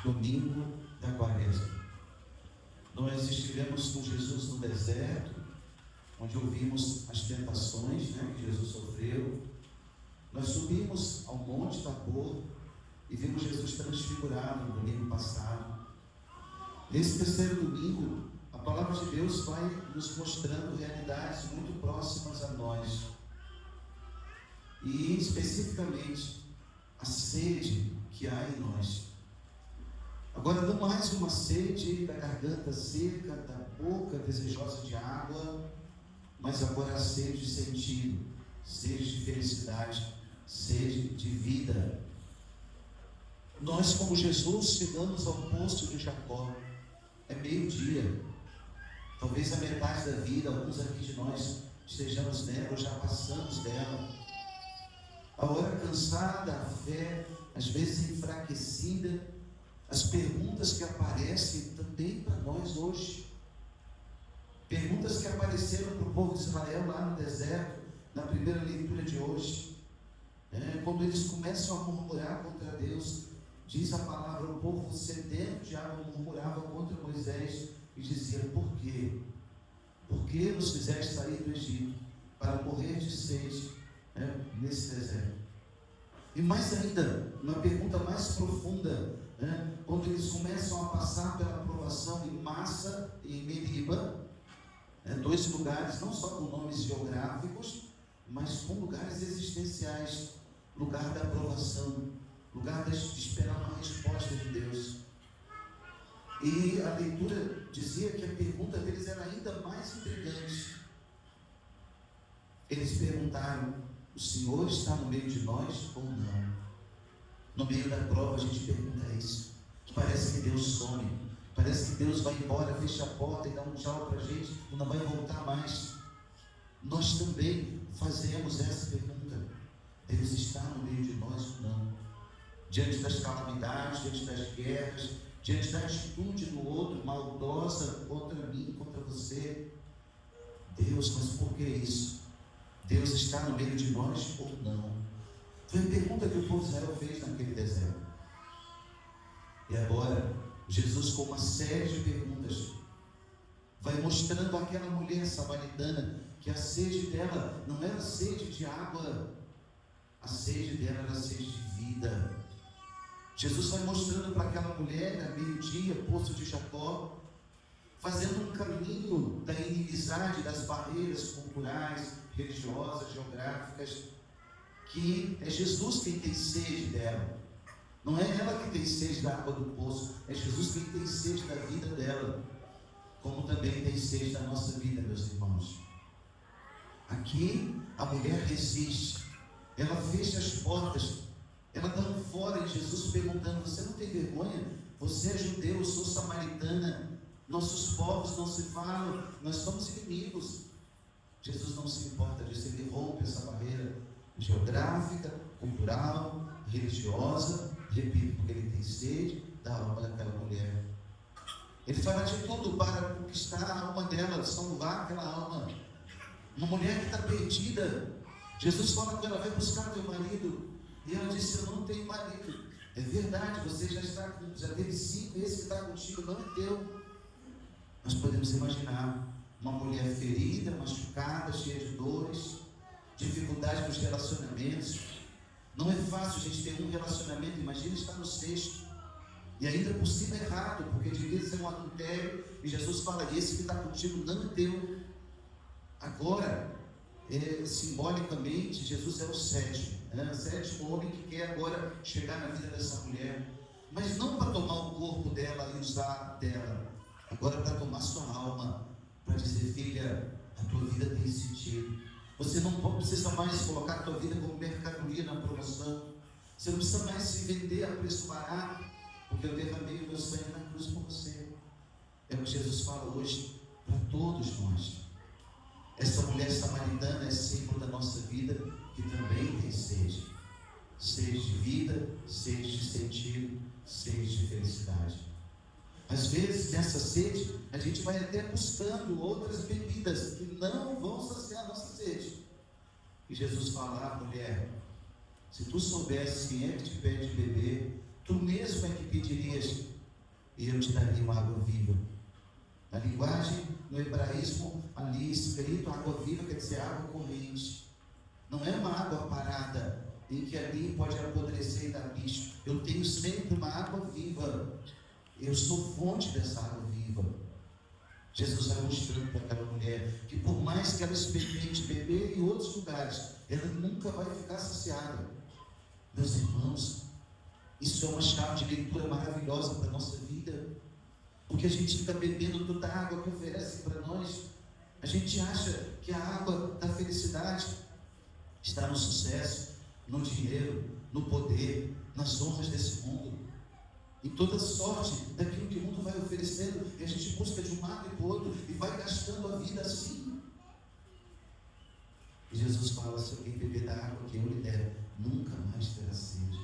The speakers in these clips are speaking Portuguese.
domingo da Quaresma. Nós estivemos com Jesus no deserto, onde ouvimos as tentações, que Jesus sofreu. Nós subimos ao Monte Tabor e vimos Jesus transfigurado no domingo passado. Nesse terceiro domingo, a palavra de Deus vai nos mostrando realidades muito próximas a nós. E especificamente a sede que há em nós. Agora, não mais uma sede da garganta seca, da boca desejosa de água, mas agora a sede de sentido, sede de felicidade, sede de vida. Nós, como Jesus, chegamos ao poço de Jacó. É meio-dia, talvez a metade da vida. Alguns aqui de nós estejamos nela ou já passamos dela. A hora cansada, a fé às vezes enfraquecida, as perguntas que aparecem também para nós hoje, perguntas que apareceram para o povo de Israel lá no deserto, na primeira leitura de hoje, quando eles começam a murmurar contra Deus. Diz a palavra: o povo sedento de água murmurava contra Moisés e dizia: por quê? Por que nos fizeste sair do Egito para morrer de sede nesse deserto? E mais ainda, uma pergunta mais profunda, quando eles começam a passar pela provação em Massa e em Meriba, dois lugares não só com nomes geográficos, mas com lugares existenciais, lugar da aprovação, lugar de esperar uma resposta de Deus. E a leitura dizia que a pergunta deles era ainda mais intrigante. Eles perguntaram: o Senhor está no meio de nós ou não? No meio da prova a gente pergunta isso. Parece que Deus some, parece que Deus vai embora, fecha a porta e dá um tchau para a gente e não vai voltar mais. Nós também fazemos essa pergunta: Deus está no meio de nós ou não? Diante das calamidades, diante das guerras, diante da atitude do outro, maldosa contra mim, contra você. Deus, mas por que isso? Deus está no meio de nós ou não? Foi a pergunta que o povo de Israel fez naquele deserto. E agora, Jesus, com uma série de perguntas, vai mostrando àquela mulher samaritana que a sede dela não era sede de água, a sede dela era sede de vida. Jesus vai mostrando para aquela mulher, a meio-dia, poço de Jacó, fazendo um caminho da inimizade, das barreiras culturais, religiosas, geográficas, que é Jesus quem tem sede dela. Não é ela que tem sede da água do poço, é Jesus quem tem sede da vida dela, como também tem sede da nossa vida, meus irmãos. Aqui a mulher resiste, ela fecha as portas, ela está fora de Jesus, perguntando: você não tem vergonha? Você é judeu, eu sou samaritana, nossos povos não se falam, nós somos inimigos. Jesus não se importa disso, ele rompe essa barreira geográfica, cultural, religiosa, repito, porque ele tem sede da alma daquela mulher. Ele fará de tudo para conquistar a alma dela, salvar aquela alma. Uma mulher que está perdida. Jesus fala que ela vai buscar teu marido, e ela disse: eu não tenho marido. É verdade, você já teve 5, esse que está contigo não é teu. Nós podemos imaginar uma mulher ferida, machucada, cheia de dores, dificuldade nos relacionamentos. Não é fácil a gente ter um relacionamento, imagina estar no 6º, e ainda por cima errado, porque devia ser um adultério, e Jesus fala: esse que está contigo não é teu. Agora, simbolicamente, Jesus é o 7º, o 7º homem que quer agora chegar na vida dessa mulher, mas não para tomar o corpo dela e usar dela, agora para tomar sua alma, para dizer: filha, a tua vida tem sentido. Você não precisa mais colocar a tua vida como mercadoria na promoção. Você não precisa mais se vender a preço barato, porque eu derramei o meu sangue na cruz por você. É o que Jesus fala hoje para todos nós. Essa mulher samaritana é símbolo da nossa vida, que também tem sede. Sede de vida, sede de sentido, sede de felicidade. Às vezes, nessa sede, a gente vai até buscando outras bebidas que não vão saciar a nossa sede. E Jesus fala: mulher, se tu soubesse quem é que te pede beber, Tu mesmo é que pedirias e eu te daria uma água viva. Na linguagem, no hebraísmo, ali escrito água viva quer dizer água corrente. Não é uma água parada, em que ali pode apodrecer e dar bicho. Eu tenho sempre uma água viva. Eu sou fonte dessa água viva. Jesus vai mostrando para aquela mulher que por mais que ela experimente beber em outros lugares, ela nunca vai ficar saciada. Meus irmãos, isso é uma chave de leitura maravilhosa para a nossa vida, porque a gente fica bebendo toda a água que oferecem para nós. A gente acha que a água da felicidade está no sucesso, no dinheiro, no poder, nas honras desse mundo, em toda sorte daquilo que o mundo vai oferecendo, e a gente busca de um lado e para o outro e vai gastando a vida assim. E Jesus fala: se alguém beber da água que eu lhe der, nunca mais terá sede.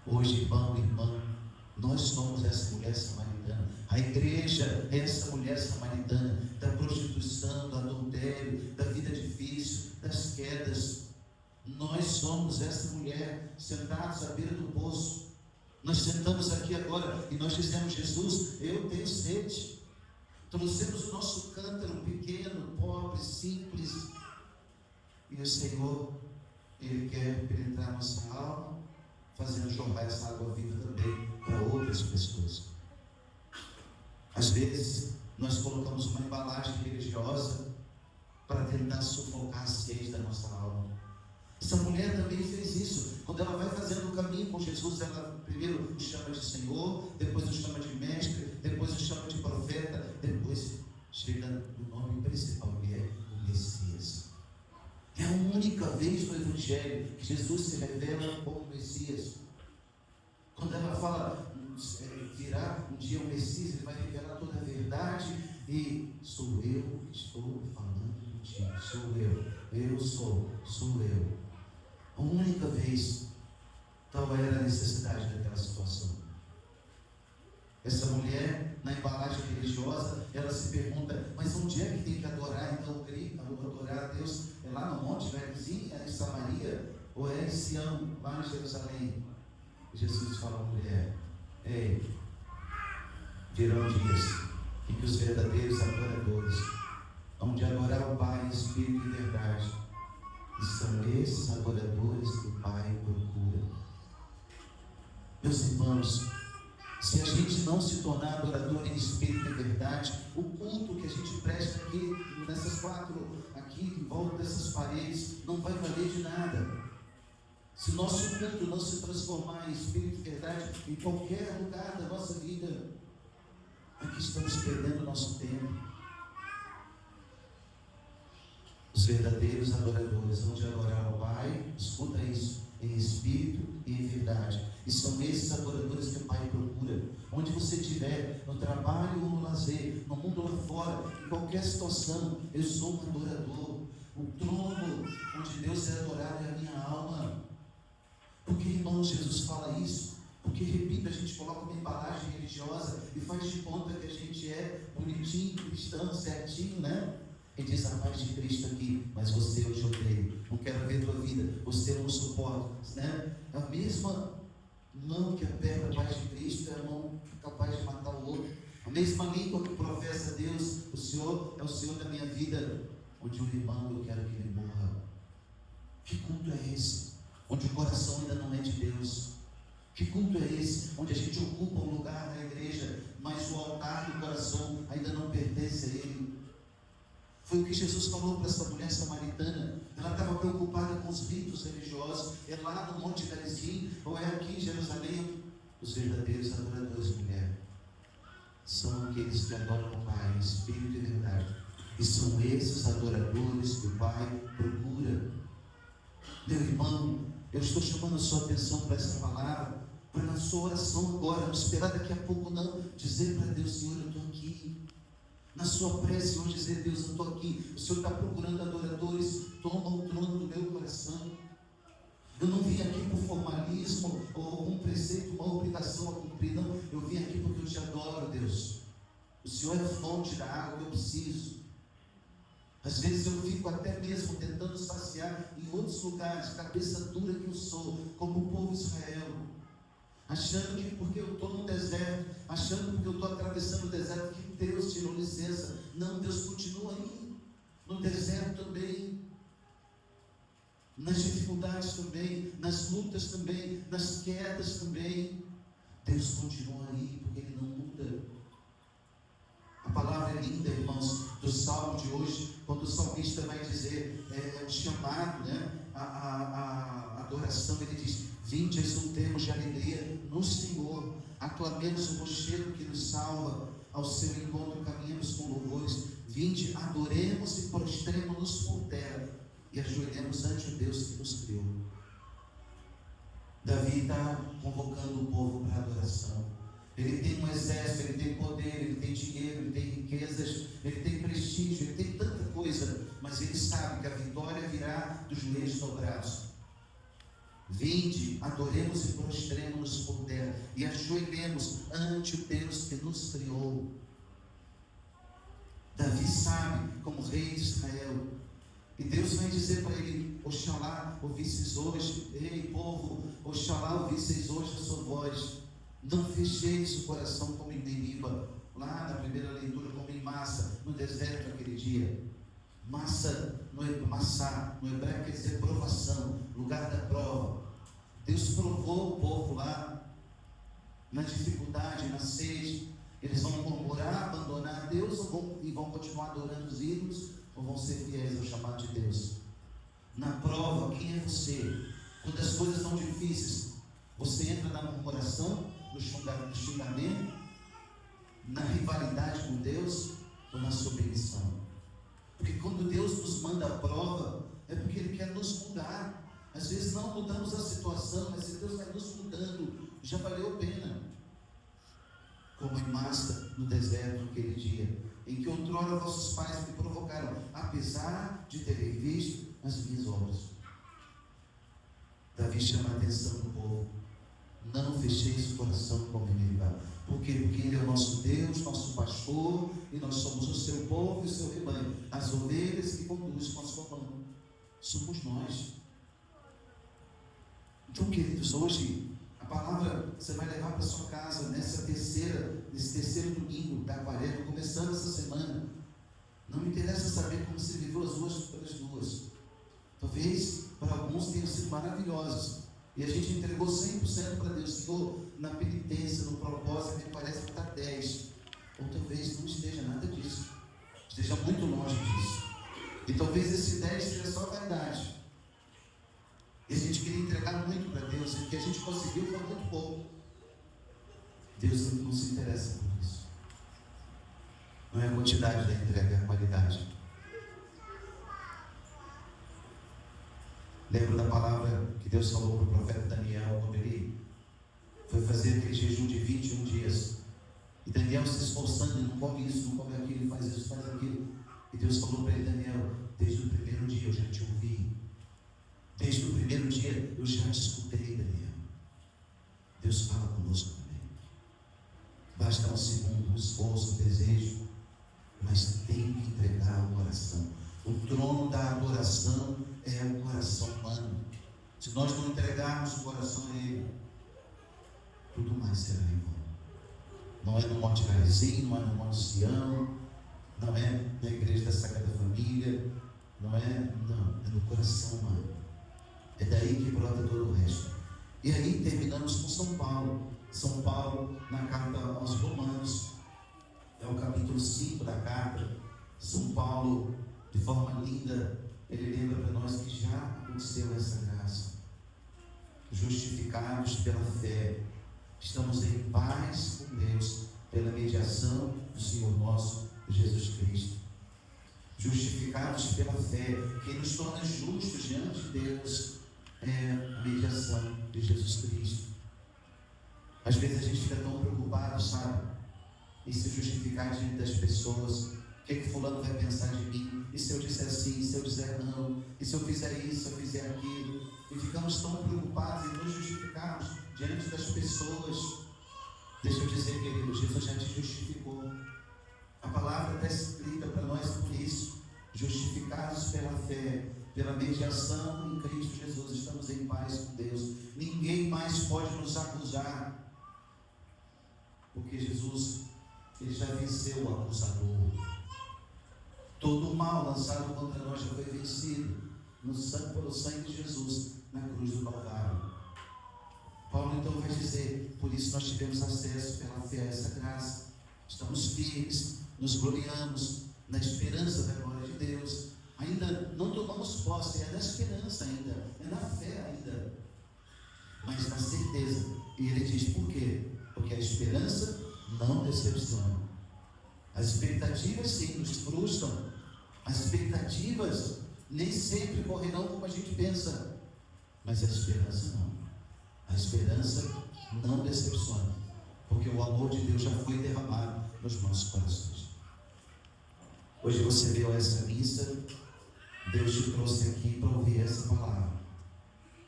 Hoje, irmão e irmã, nós somos essa mulher samaritana. A igreja é essa mulher samaritana da prostituição, do adultério, da vida difícil, das quedas. Nós somos essa mulher sentados à beira do poço. Nós sentamos aqui agora e nós dizemos: Jesus, eu tenho sede. Trouxemos o nosso cântaro pequeno, pobre, simples, e o Senhor, Ele quer penetrar nossa alma, fazendo jorrar essa água viva também para outras pessoas. Às vezes nós colocamos uma embalagem religiosa para tentar sufocar a sede da nossa alma. Essa mulher também fez isso. Quando ela vai fazendo o caminho com Jesus, ela primeiro o chama de Senhor, depois o chama de mestre, depois o chama de profeta, depois chega no nome principal, que é o Messias. É a única vez no Evangelho que Jesus se revela como Messias. Quando ela fala, virá um dia o Messias, Ele vai revelar toda a verdade, e sou eu que estou falando contigo, sou eu sou eu. A única vez. Tal era a necessidade daquela situação. Essa mulher, na embalagem religiosa, ela se pergunta: mas onde é que tem que adorar? Então, adorar a Deus é lá no monte, né? É em Samaria, ou é em Sião, lá em Jerusalém? E Jesus fala à mulher: ei, virão dias em que os verdadeiros adoradores hão de adorar o Pai em espírito e verdade, e são esses adoradores que o Pai procura. Meus irmãos, se a gente não se tornar adorador em espírito e verdade, o culto que a gente presta aqui, nessas quatro, aqui em volta dessas paredes, não vai valer de nada. Se nosso culto não se transformar em espírito e verdade em qualquer lugar da nossa vida, aqui estamos perdendo o nosso tempo. Os verdadeiros adoradores vão de adorar ao Pai, escuta isso, em espírito e em verdade. E são esses adoradores que o Pai procura. Onde você estiver, no trabalho ou no lazer, no mundo lá fora, em qualquer situação, eu sou um adorador. O trono onde Deus é adorado é a minha alma. Por que, irmãos, Jesus fala isso? Porque, repito, a gente coloca uma embalagem religiosa e faz de conta que a gente é bonitinho, cristão, certinho, né? E diz: a paz de Cristo aqui, mas você eu te odeio, não quero ver tua vida, você eu não suporto, né? A mesma mão que aperta a paz de Cristo é a mão capaz de matar o outro. A mesma língua que professa Deus: o Senhor é o Senhor da minha vida, onde o irmão eu quero que ele morra. Que culto é esse? Onde o coração ainda não é de Deus. Que culto é esse? Onde a gente ocupa um lugar na igreja, mas o altar do coração ainda não pertence a Ele. Foi o que Jesus falou para essa mulher samaritana. Ela estava preocupada com os ritos religiosos. É lá no Monte Gerizim, ou é aqui em Jerusalém? Os verdadeiros adoradores, mulher, são aqueles que adoram o Pai em espírito e verdade. E são esses adoradores que o Pai procura. Meu irmão, eu estou chamando a sua atenção para essa palavra, para na sua oração agora, não esperar daqui a pouco não, dizer para Deus: Senhor, eu estou aqui. Na sua prece, Senhor, dizer: Deus, eu estou aqui. O Senhor está procurando adoradores, toma o trono do meu coração. Eu não vim aqui por formalismo ou um preceito, uma obrigação a cumprir, não. Eu vim aqui porque eu te adoro, Deus. O Senhor é a fonte da água que eu preciso. Às vezes eu fico até mesmo tentando saciar em outros lugares, cabeça dura que eu sou, como o povo de Israel. achando que porque eu estou no deserto, achando porque eu estou atravessando o deserto, que Deus tirou licença. Não, Deus continua aí, no deserto também, nas dificuldades também, nas lutas também, nas quedas também. Deus continua aí, porque Ele não muda. A palavra é linda, irmãos, do Salmo de hoje, quando o salmista vai dizer, o chamado, né? A adoração, ele diz: vinde, exultemos de alegria no Senhor, aclamemos o rochedo que nos salva, ao seu encontro caminhemos com louvores. Vinde, adoremos e prostremos-nos por terra e ajoelhemos ante o Deus que nos criou. Davi está convocando o povo para a adoração. Ele tem um exército, ele tem poder, ele tem dinheiro, ele tem riquezas, ele tem prestígio, ele tem tanta coisa, mas ele sabe que a vitória virá dos joelhos dobrados. Vinde, adoremos e prostremos-nos por terra e ajoelhemos ante o Deus que nos criou. Davi sabe, como rei de Israel, e Deus vai dizer para ele: oxalá ouvisseis hoje, ei povo, oxalá ouvisseis hoje a sua voz. Não fecheis o coração como em Meriba, lá na primeira leitura, como em Massa, no deserto aquele dia. Massá, no hebraico quer dizer provação, lugar da prova. Deus provou o povo lá, na dificuldade, na sede. Eles vão murmurar, abandonar Deus, e vão continuar adorando os ídolos, ou vão ser fiéis ao chamado de Deus? Na prova, quem é você? Quando as coisas estão difíceis, você entra na murmuração, no xingamento, na rivalidade com Deus, ou na submissão? Porque quando Deus nos manda a prova, é porque Ele quer nos mudar. Às vezes não mudamos a situação, mas se Deus vai nos mudando, já valeu a pena. Como em Massa, no deserto, naquele dia, em que outrora vossos pais me provocaram, apesar de terem visto as minhas obras. Davi chama a atenção do povo: não fecheis o coração como Meriba. Por quê? Porque Ele é o nosso Deus, nosso pastor, e nós somos o seu povo e o seu rebanho, as ovelhas que conduz com a sua mão. Somos nós. Então, queridos, hoje a palavra você vai levar para sua casa nesse terceiro domingo da quaresma, começando essa semana. Não me interessa saber como você viveu as duas. Talvez para alguns tenham sido maravilhosas, e a gente entregou 100% para Deus. Ficou na penitência, no propósito, me parece que está 10. Ou talvez não esteja nada disso, esteja muito longe disso. E talvez esse 10 seja só vaidade. E a gente queria entregar muito para Deus, e o que a gente conseguiu foi muito pouco. Deus não se interessa por isso. Não é a quantidade da entrega, é a qualidade. Lembro da palavra que Deus falou para o profeta Daniel, quando ele foi fazer aquele jejum de 21 dias. E Daniel se esforçando, ele não come isso, não come aquilo, faz isso, faz aquilo. E Deus falou para ele: Daniel, desde o primeiro dia eu já te ouvi. Desde o primeiro dia eu já te escutei, Daniel. Deus fala conosco também. Basta um segundo, um esforço, um desejo, mas tem que entregar o coração. O trono da adoração é o coração humano. Se nós não entregarmos o coração a Ele, tudo mais será em vão. Não é no Monte Garizim, não é no Monte Sião, não é na igreja da Sagrada Família, não é no coração humano. É daí que brota todo o resto. E aí terminamos com São Paulo. São Paulo, na carta aos Romanos, é o capítulo 5 da carta. São Paulo, de forma linda, ele lembra para nós que já aconteceu essa graça. Justificados pela fé, estamos em paz com Deus, pela mediação do Senhor nosso Jesus Cristo. Justificados pela fé, quem nos torna justos diante de Deus é a mediação de Jesus Cristo. Às vezes a gente fica tão preocupado, sabe, em se justificar diante das pessoas. O que fulano vai pensar de mim? E se eu disser sim, e se eu disser não? E se eu fizer isso, se eu fizer aquilo? E ficamos tão preocupados em nos justificarmos diante das pessoas. Deixa eu dizer, querido, Jesus já te justificou. A palavra está escrita para nós por isso: justificados pela fé, pela mediação em Cristo Jesus, estamos em paz com Deus. Ninguém mais pode nos acusar, porque Jesus, Ele já venceu o acusador. Todo o mal lançado contra nós já foi vencido pelo sangue de Jesus na cruz do Calvário. Paulo então vai dizer: por isso nós tivemos acesso pela fé a essa graça. Estamos firmes, nos gloriamos na esperança da glória de Deus. Ainda não tomamos posse, é da esperança ainda, é na fé ainda, mas na certeza. E ele diz por quê? Porque a esperança não decepciona. As expectativas sim nos frustram, as expectativas nem sempre correrão como a gente pensa, mas a esperança não. A esperança não decepciona, porque o amor de Deus já foi derramado nos nossos corações. Hoje você veio a essa missa, Deus te trouxe aqui para ouvir essa palavra.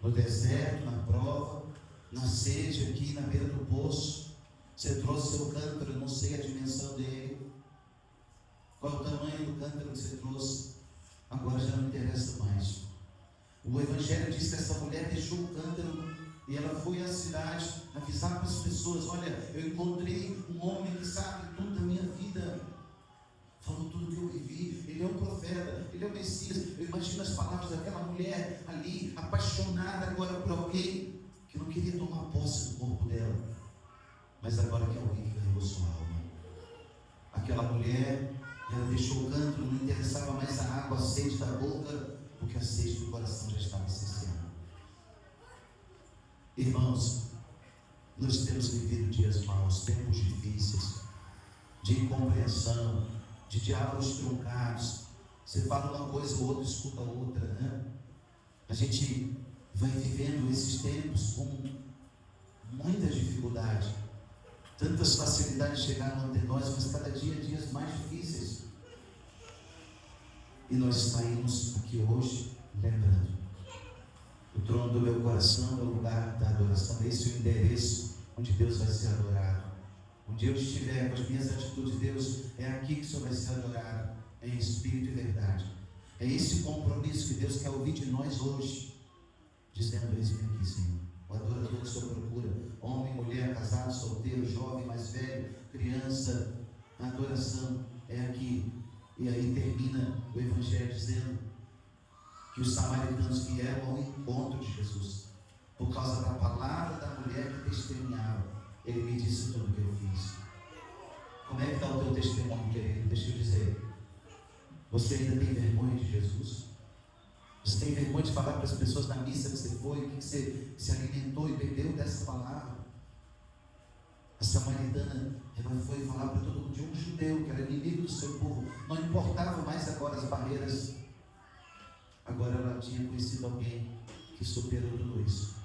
No deserto, na prova, na sede aqui na beira do poço, você trouxe seu cântaro, eu não sei a dimensão dele, qual é o tamanho do cântaro que você trouxe, agora já não interessa mais. O Evangelho diz que essa mulher deixou o cântaro e ela foi à cidade avisar para as pessoas: olha, eu encontrei um homem que sabe tudo da minha vida, falou tudo que eu vivi, ele é um profeta, ele é o Messias. Eu imagino as palavras daquela mulher ali, apaixonada agora por alguém que não queria tomar posse do corpo dela, mas agora que alguém carregou sua alma. Aquela mulher, ela deixou o cântaro, não interessava mais a água, a sede da boca, porque a sede do coração já estava saciada. Irmãos, nós temos vivido dias maus, tempos difíceis, de incompreensão, de diálogos truncados. Você fala uma coisa, o outro escuta outra, né? A gente vai vivendo esses tempos com muita dificuldade. Tantas facilidades chegaram ante nós, mas cada dia dias mais difíceis. E nós saímos aqui hoje lembrando: o trono do meu coração é o lugar da adoração. Esse é o endereço onde Deus vai ser adorado. Onde eu estiver com as minhas atitudes, Deus, é aqui que o Senhor vai ser adorado, em espírito e verdade. É esse compromisso que Deus quer ouvir de nós hoje, dizendo: eis-me aqui, Senhor. O adorador que o Senhor procura, homem, mulher, casado, solteiro, jovem, mais velho, criança, a adoração é aqui. E aí termina o Evangelho dizendo que os samaritanos vieram ao encontro de Jesus por causa da palavra da mulher que testemunhava. Ele me disse tudo o que eu fiz. Como é que está o teu testemunho, querido? Deixa eu dizer, você ainda tem vergonha de Jesus? Você tem vergonha de falar para as pessoas na missa que você foi, que você se alimentou e bebeu dessa palavra? A samaritana, ela foi falar para todo mundo de um judeu que era inimigo do seu povo. Não importava mais agora as barreiras. Agora ela tinha conhecido alguém que superou tudo isso.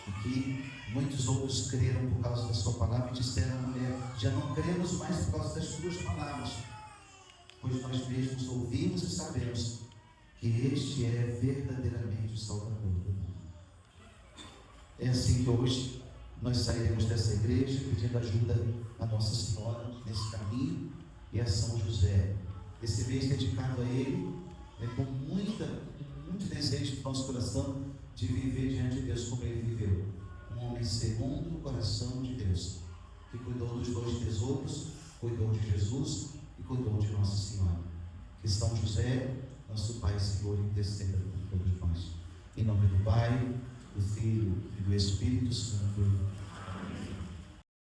E que muitos outros creram por causa da sua palavra e disseram à mulher: já não cremos mais por causa das tuas palavras, pois nós mesmos ouvimos e sabemos que este é verdadeiramente o Salvador do mundo. É assim que hoje nós sairemos dessa igreja pedindo ajuda a Nossa Senhora nesse caminho e a São José. Esse mês dedicado a ele é com muito desejo do nosso coração de viver diante de Deus como ele viveu. Um homem segundo o coração de Deus, que cuidou dos dois tesouros, cuidou de Jesus e cuidou de Nossa Senhora. Que São José, nosso Pai e Senhor, interceda por todos nós. Em nome do Pai, do Filho e do Espírito Santo.